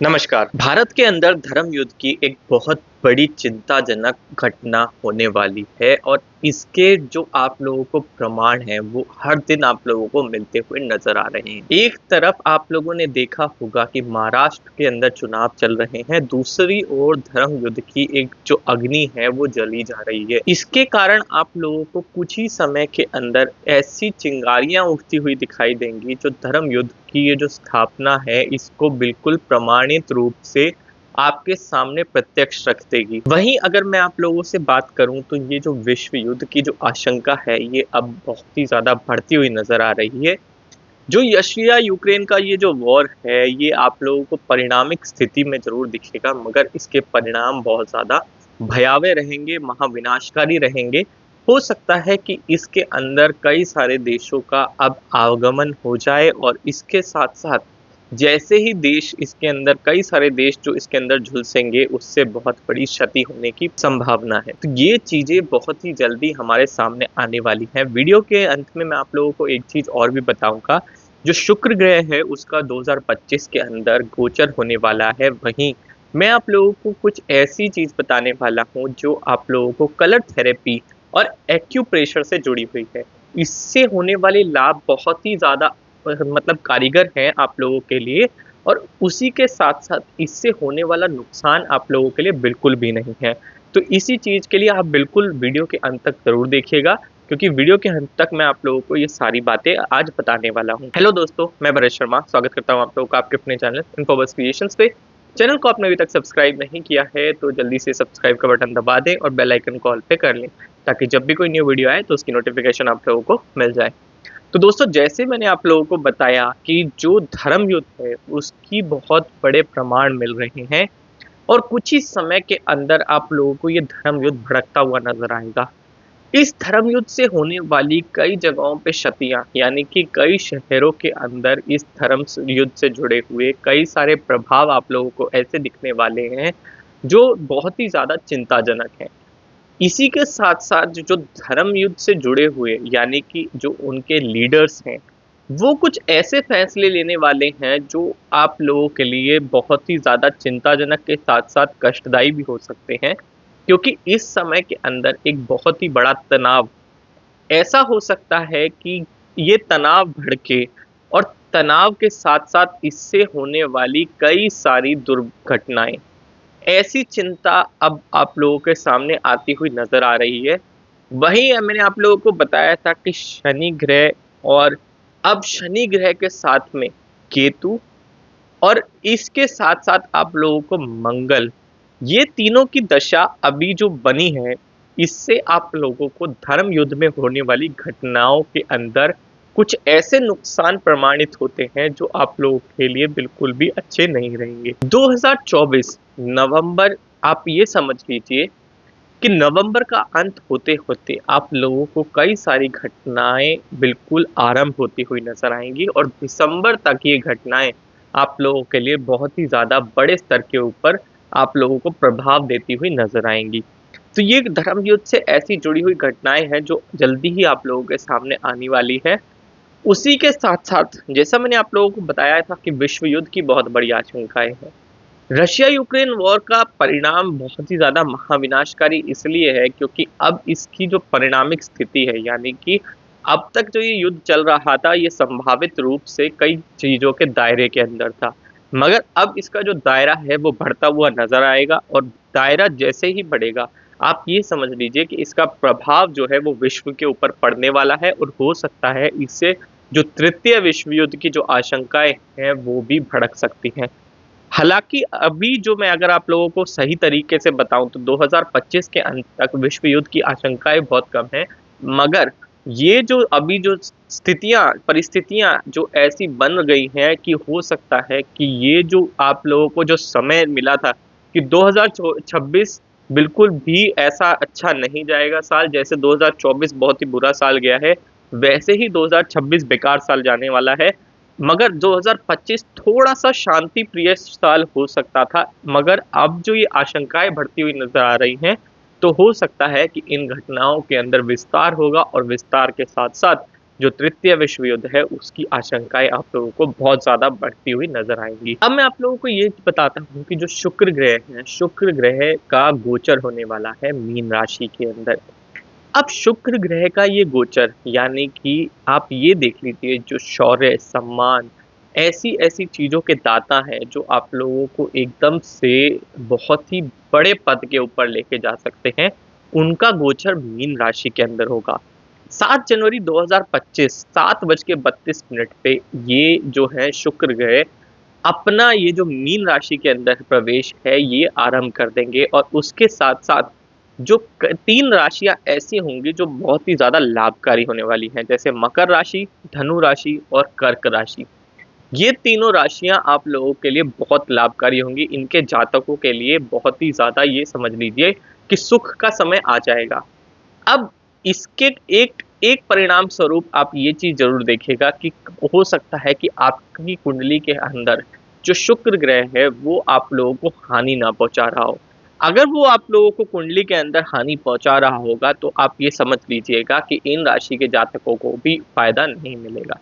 नमस्कार। भारत के अंदर धर्म युद्ध की एक बहुत बड़ी चिंताजनक घटना होने वाली है और इसके जो आप लोगों को प्रमाण हैं वो हर दिन आप लोगों को मिलते हुए नजर आ रहे हैं। एक तरफ आप लोगों ने देखा होगा कि महाराष्ट्र के अंदर चुनाव चल रहे हैं, दूसरी ओर धर्म युद्ध की एक जो अग्नि है वो जली जा रही है। इसके कारण आप लोगों को कुछ ही समय के अंदर ऐसी चिंगारियां उठती हुई दिखाई देंगी जो धर्म युद्ध की ये जो स्थापना है इसको बिल्कुल प्रमाणित रूप से आपके सामने प्रत्यक्ष रख देगी। वहीं अगर मैं आप लोगों से बात करूं तो ये जो विश्व युद्ध की जो आशंका है ये अब बहुत ही ज्यादा बढ़ती हुई नजर आ रही है। जो रशिया यूक्रेन का ये जो वॉर है ये आप लोगों को परिणामिक स्थिति में जरूर दिखेगा, मगर इसके परिणाम बहुत ज्यादा भयावह रहेंगे, महाविनाशकारी रहेंगे। हो सकता है कि इसके अंदर कई सारे देशों का अब आगमन हो जाए और इसके साथ साथ जैसे ही देश इसके अंदर कई सारे देश जो इसके अंदर झुलसेंगे उससे बहुत बड़ी क्षति होने की संभावना है। तो ये चीजें बहुत ही जल्दी हमारे सामने आने वाली हैं। वीडियो के अंत में मैं आप लोगों को एक चीज और भी बताऊंगा। जो शुक्र ग्रह है उसका 2025 के अंदर गोचर होने वाला है। वहीं मैं आप लोगों को कुछ ऐसी चीज बताने वाला हूँ जो आप लोगों को कलर थेरेपी और एक्यूप्रेशर से जुड़ी हुई है। इससे होने वाले लाभ बहुत ही ज्यादा मतलब कारीगर हैं आप लोगों के लिए, और उसी के साथ साथ इससे होने वाला नुकसान आप लोगों के लिए बिल्कुल भी नहीं है। तो इसी चीज के लिए आप बिल्कुल वीडियो के अंत तक जरूर देखिएगा, क्योंकि वीडियो के अंत तक मैं आप लोगों को ये सारी बातें आज बताने वाला हूँ। हेलो दोस्तों, मैं भरत शर्मा स्वागत करता हूँ आप लोगों का आपके अपने चैनल इन्फोबस क्रिएशंस पे। चैनल को आपने अभी तक सब्सक्राइब नहीं किया है तो जल्दी से सब्सक्राइब का बटन दबा दें और बेल आइकन को ऑल पे कर लें, ताकि जब भी कोई न्यू वीडियो आए तो उसकी नोटिफिकेशन आप लोगों को मिल जाए। तो दोस्तों, जैसे मैंने आप लोगों को बताया कि जो धर्म युद्ध है उसकी बहुत बड़े प्रमाण मिल रहे हैं और कुछ ही समय के अंदर आप लोगों को ये धर्म युद्ध भड़कता हुआ नजर आएगा। इस धर्म युद्ध से होने वाली कई जगहों पे क्षतियां, यानी कि कई शहरों के अंदर इस धर्म युद्ध से जुड़े हुए कई सारे प्रभाव आप लोगों को ऐसे दिखने वाले हैं जो बहुत ही ज्यादा चिंताजनक हैं। इसी के साथ साथ जो धर्म युद्ध से जुड़े हुए यानी कि जो उनके लीडर्स हैं वो कुछ ऐसे फैसले लेने वाले हैं जो आप लोगों के लिए बहुत ही ज़्यादा चिंताजनक के साथ साथ कष्टदायी भी हो सकते हैं, क्योंकि इस समय के अंदर एक बहुत ही बड़ा तनाव ऐसा हो सकता है कि ये तनाव भड़के और तनाव के साथ साथ इससे होने वाली कई सारी दुर्घटनाएं, ऐसी चिंता अब आप लोगों के सामने आती हुई नजर आ रही है। वहीं मैंने आप लोगों को बताया था कि शनि ग्रह और अब शनि ग्रह के साथ में केतु और इसके साथ साथ आप लोगों को मंगल, ये तीनों की दशा अभी जो बनी है इससे आप लोगों को धर्म युद्ध में होने वाली घटनाओं के अंदर कुछ ऐसे नुकसान प्रमाणित होते हैं जो आप लोगों के लिए बिल्कुल भी अच्छे नहीं रहेंगे। 2024 नवंबर, आप ये समझ लीजिए कि नवंबर का अंत होते होते आप लोगों को कई सारी घटनाएं बिल्कुल आरंभ होती हुई नजर आएंगी और दिसंबर तक ये घटनाएं आप लोगों के लिए बहुत ही ज़्यादा बड़े स्तर के ऊपर आप लोगों को प्रभाव देती हुई नजर आएंगी। तो ये धर्म युद्ध से ऐसी जुड़ी हुई घटनाएं हैं जो जल्दी ही आप लोगों के सामने आने वाली है। उसी के साथ साथ जैसा मैंने आप लोगों को बताया था कि विश्व युद्ध की बहुत बड़ी आशंकाएं हैं। रशिया यूक्रेन वॉर का परिणाम बहुत ही ज़्यादा महाविनाशकारी इसलिए है क्योंकि अब इसकी जो परिणामिक स्थिति है, यानी कि अब तक जो ये युद्ध चल रहा था ये संभावित रूप से कई चीज़ों के दायरे के अंदर था, मगर अब इसका जो दायरा है वो बढ़ता हुआ नजर आएगा और दायरा जैसे ही बढ़ेगा आप ये समझ लीजिए कि इसका प्रभाव जो है वो विश्व के ऊपर पड़ने वाला है और हो सकता है इससे जो तृतीय विश्व युद्ध की जो आशंकाएं हैं वो भी भड़क सकती हैं। हालांकि अभी जो मैं अगर आप लोगों को सही तरीके से बताऊं तो 2025 के अंत तक विश्व युद्ध की आशंकाएं बहुत कम है, मगर ये जो अभी जो परिस्थितियां जो ऐसी बन गई हैं कि हो सकता है कि ये जो आप लोगों को जो समय मिला था कि 2026 बिल्कुल भी ऐसा अच्छा नहीं जाएगा साल, जैसे 2024 बहुत ही बुरा साल गया है वैसे ही 2026 बेकार साल जाने वाला है। मगर 2025 थोड़ा-सा शांति प्रिय साल हो सकता था, मगर अब जो ये आशंकाएँ बढ़ती हुई नज़र आ रही हैं, तो हो सकता है कि इन घटनाओं के अंदर विस्तार होगा और विस्तार के साथ-साथ जो तृतीय विश्व युद्ध है उसकी आशंकाएं आप लोगों को बहुत ज़्यादा बढ़ती हुई नज़र आएँगी। अब मैं आप लोगों को ये बताता हूँ कि जो शुक्र ग्रह है, शुक्र ग्रह का गोचर होने वाला है मीन राशि के अंदर। अब शुक्र ग्रह का ये गोचर यानी कि आप ये देख लीजिए जो शौर्य, सम्मान, ऐसी-ऐसी चीज़ों के दाता हैं जो आप लोगों को एकदम से बहुत ही बड़े पद के ऊपर लेके जा सकते हैं, उनका गोचर मीन राशि के अंदर होगा। 7 जनवरी 2025 7:32 पे ये जो है शुक्र ग्रह अपना ये जो मीन राशि के अंदर प्रवेश है ये आरंभ कर देंगे और उसके साथ-साथ जो 3 राशियाँ ऐसी होंगी जो बहुत ही ज़्यादा लाभकारी होने वाली हैं, जैसे मकर राशि, धनु राशि और कर्क राशि। ये तीनों राशियाँ आप लोगों के लिए बहुत लाभकारी होंगी, इनके जातकों के लिए बहुत ही ज़्यादा ये समझ लीजिए कि सुख का समय आ जाएगा। अब इसके एक एक परिणाम स्वरूप आप ये चीज़ ज़रूर देखिएगा कि हो सकता है कि आपकी कुंडली के अंदर जो शुक्र ग्रह है वो आप लोगों को हानि ना पहुँचा रहा हो। अगर वो आप लोगों को कुंडली के अंदर हानि पहुँचा रहा होगा तो आप ये समझ लीजिएगा कि इन राशि के जातकों को भी फ़ायदा नहीं मिलेगा।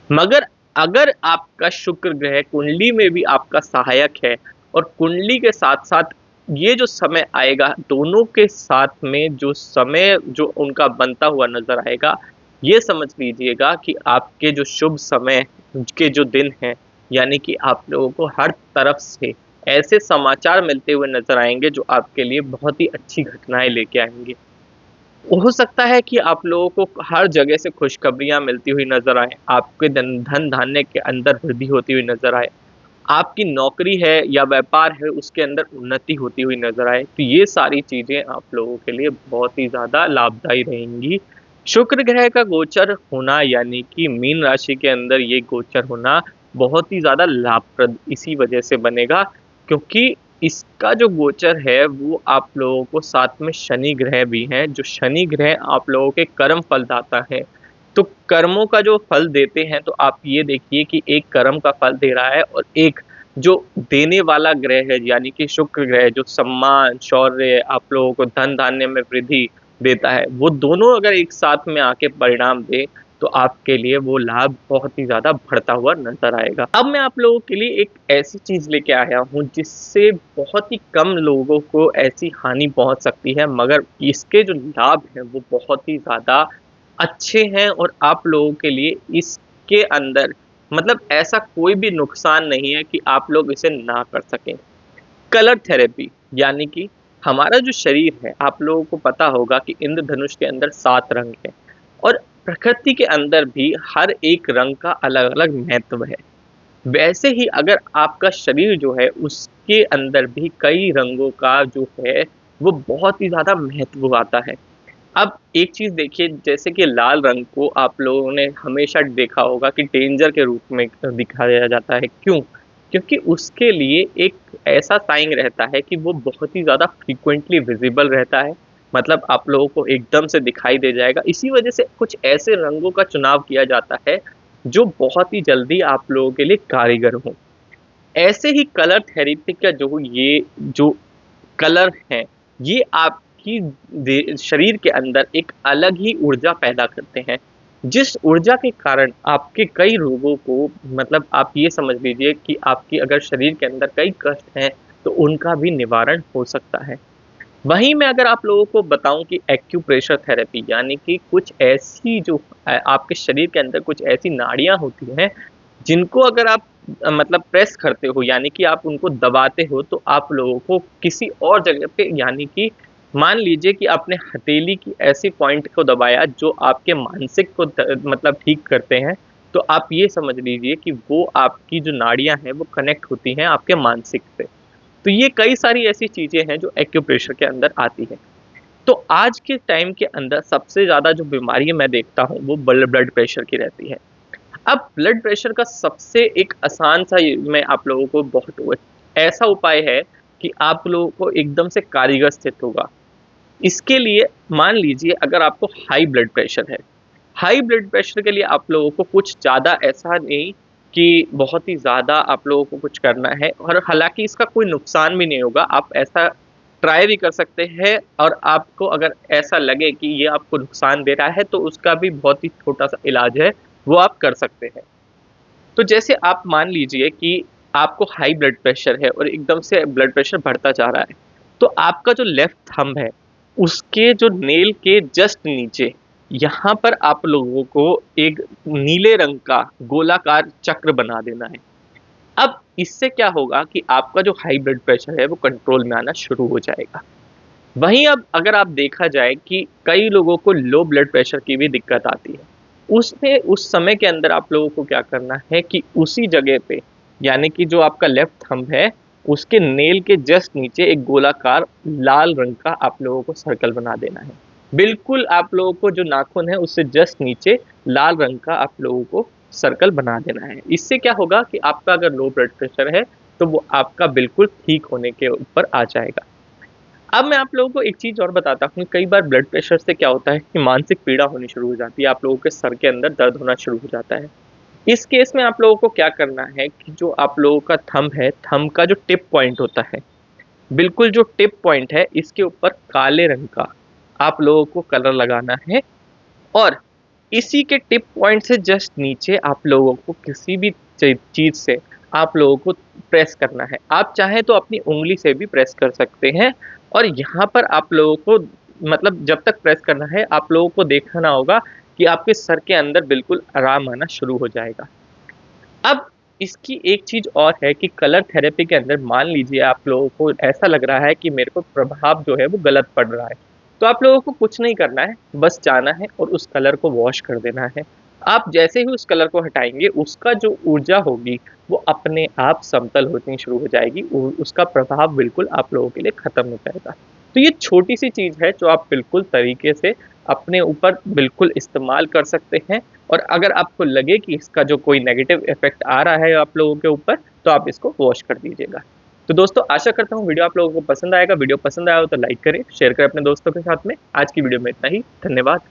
मगर अगर आपका शुक्र ग्रह कुंडली में भी आपका सहायक है और कुंडली के साथ-साथ ये जो समय आएगा, दोनों के साथ में जो समय जो उनका बनता हुआ नज़र आएगा, ये समझ लीजिएगा कि आपके जो शुभ समय के जो दिन हैं, यानी कि आप लोगों को हर तरफ से ऐसे समाचार मिलते हुए नज़र आएँगे, जो आपके लिए बहुत ही अच्छी घटनाएँ लेके आएँगे। हो सकता है कि आप लोगों को हर जगह से खुशखबरियाँ मिलती हुई नज़र आएँ, आपके धन-धान्य के अंदर वृद्धि होती हुई नज़र आए, आपकी नौकरी है या व्यापार है उसके अंदर उन्नति होती हुई नज़र आए, तो ये सारी चीज़ें आप लोगों के लिए बहुत ही ज़्यादा लाभदायी रहेंगी। शुक्र ग्रह का गोचर होना यानी कि मीन राशि के अंदर ये गोचर होना बहुत ही ज़्यादा लाभप्रद इसी वजह से बनेगा क्योंकि इसका जो गोचर है वो आप लोगों को साथ में शनि ग्रह भी हैं, जो शनि ग्रह आप लोगों के कर्म फलदाता हैं। तो कर्मों का जो फल देते हैं तो आप ये देखिए कि एक कर्म का फल दे रहा है और एक जो देने वाला ग्रह है यानी कि शुक्र ग्रह जो सम्मान, शौर्य, आप लोगों को धन-धान्य में वृद्धि देता है, वो दोनों अगर एक साथ में आके परिणाम दें, तो आपके लिए वो लाभ बहुत ही ज़्यादा बढ़ता हुआ नज़र आएगा। अब मैं आप लोगों के लिए एक ऐसी चीज़ लेके आया हूँ जिससे बहुत ही कम लोगों को ऐसी हानि पहुँच सकती है, मगर इसके जो लाभ हैं वो बहुत ही ज़्यादा अच्छे हैं और आप लोगों के लिए इसके अंदर मतलब ऐसा कोई भी नुकसान नहीं है कि आप लोग इसे ना कर सकें। कलर थेरेपी यानी कि हमारा जो शरीर है, आप लोगों को पता होगा कि इंद्रधनुष के अंदर 7 रंग हैं और प्रकृति के अंदर भी हर एक रंग का अलग-अलग महत्व है। वैसे ही अगर आपका शरीर जो है उसके अंदर भी कई रंगों का जो है वो बहुत ही ज़्यादा महत्व आता है। अब एक चीज़ देखिए जैसे कि लाल रंग को आप लोगों ने हमेशा देखा होगा कि डेंजर के रूप में दिखाया जाता है, क्यों? क्योंकि उसके लिए एक ऐसा साइन रहता है कि वो बहुत ही ज़्यादा फ्रीक्वेंटली विज़िबल रहता है, मतलब आप लोगों को एकदम से दिखाई दे जाएगा। इसी वजह से कुछ ऐसे रंगों का चुनाव किया जाता है, जो बहुत ही जल्दी आप लोगों के लिए कारीगर हों। ऐसे ही कलर थेरेपी का जो कलर हैं, ये आपकी शरीर के अंदर एक अलग ही ऊर्जा पैदा करते हैं, जिस ऊर्जा के कारण आपके कई रोगों को मतलब आप ये समझ लीजिए कि आपकी अगर शरीर के अंदर कई कष्ट हैं, तो उनका भी निवारण हो सकता है। वहीं मैं अगर आप लोगों को बताऊँ कि एक्यूप्रेशर थेरेपी यानी कि कुछ ऐसी जो आपके शरीर के अंदर कुछ ऐसी नाड़ियाँ होती हैं, जिनको अगर आप मतलब प्रेस करते हो यानी कि आप उनको दबाते हो तो आप लोगों को किसी और जगह पे यानी कि मान लीजिए कि आपने हथेली की ऐसी पॉइंट को दबाया जो आपके मानसिक को मतलब ठीक करते हैं, तो आप ये समझ लीजिए कि वो आपकी जो नाड़ियाँ हैं वो कनेक्ट होती हैं आपके मानसिक से। तो ये कई सारी ऐसी चीज़ें हैं जो एक्यूप्रेशर के अंदर आती हैं। तो आज के टाइम के अंदर सबसे ज़्यादा जो बीमारी मैं देखता हूँ वो ब्लड प्रेशर की रहती है। अब ब्लड प्रेशर का सबसे एक आसान सा ये मैं आप लोगों को ऐसा उपाय है कि आप लोगों को एकदम से कारगर सिद्ध होगा। इसके लिए मान लीजिए अगर आपको हाई ब्लड प्रेशर है, हाई ब्लड प्रेशर के लिए आप लोगों को कुछ ज़्यादा ऐसा नहीं कि बहुत ही ज़्यादा आप लोगों को कुछ करना है और हालाँकि इसका कोई नुकसान भी नहीं होगा। आप ऐसा ट्राई भी कर सकते हैं, और आपको अगर ऐसा लगे कि ये आपको नुकसान दे रहा है तो उसका भी बहुत ही छोटा-सा इलाज है, वो आप कर सकते हैं। तो जैसे आप मान लीजिए कि आपको हाई ब्लड प्रेशर है और एकदम से ब्लड प्रेशर बढ़ता जा रहा है, तो आपका जो लेफ्ट थंब है, उसके जो नेल के जस्ट नीचे, यहाँ पर आप लोगों को एक नीले रंग का गोलाकार चक्र बना देना है। अब इससे क्या होगा कि आपका जो हाई ब्लड प्रेशर है वो कंट्रोल में आना शुरू हो जाएगा। वहीं अब अगर आप देखा जाए कि कई लोगों को लो ब्लड प्रेशर की भी दिक्कत आती है, उसमें उस समय के अंदर आप लोगों को क्या करना है कि उसी जगह पे, यानी कि जो आपका लेफ्ट थंब है, उसके नेल के जस्ट नीचे एक गोलाकार लाल रंग का आप लोगों को सर्कल बना देना है। बिल्कुल आप लोगों को जो नाखून है उससे जस्ट नीचे लाल रंग का आप लोगों को सर्कल बना देना है। इससे क्या होगा कि आपका अगर लो ब्लड प्रेशर है तो वो आपका बिल्कुल ठीक होने के ऊपर आ जाएगा। अब मैं आप लोगों को एक चीज़ और बताता हूँ, कई बार ब्लड प्रेशर से क्या होता है कि मानसिक पीड़ा होनी शुरू हो जाती है, आप लोगों के सर के अंदर दर्द होना शुरू हो जाता है। इस केस में आप लोगों को क्या करना है कि जो आप लोगों का थंब है, थंब का जो टिप पॉइंट होता है, बिल्कुल जो टिप पॉइंट है, इसके ऊपर काले रंग का आप लोगों को कलर लगाना है, और इसी के टिप पॉइंट से जस्ट नीचे आप लोगों को किसी भी चीज़ से आप लोगों को प्रेस करना है। आप चाहें तो अपनी उँगली से भी प्रेस कर सकते हैं, और यहाँ पर आप लोगों को, मतलब जब तक प्रेस करना है, आप लोगों को देखना होगा कि आपके सर के अंदर बिल्कुल आराम आना शुरू हो जाएगा। अब इसकी एक चीज़ और है कि कलर थेरेपी के अंदर मान लीजिए आप लोगों को ऐसा लग रहा है कि मेरे को प्रभाव जो है वो गलत पड़ रहा है, तो आप लोगों को कुछ नहीं करना है, बस जाना है और उस कलर को वॉश कर देना है। आप जैसे ही उस कलर को हटाएँगे, उसका जो ऊर्जा होगी, वो अपने आप समतल होनी शुरू हो जाएगी, उ उसका प्रभाव बिल्कुल आप लोगों के लिए खत्म हो जाएगा। तो ये छोटी-सी चीज़ है जो आप बिल्कुल तरीके से अपने ऊपर बिल्कुल इस्तेमाल कर सकते हैं, और अगर आपको लगे कि इसका जो कोई नेगेटिव इफ़ेक्ट आ रहा है आप लोगों के ऊपर, तो आप इसको वॉश कर दीजिएगा। तो दोस्तों, आशा करता हूँ वीडियो आप लोगों को पसंद आएगा। वीडियो पसंद आया हो तो लाइक करें, शेयर करें अपने दोस्तों के साथ में। आज की वीडियो में इतना ही। धन्यवाद।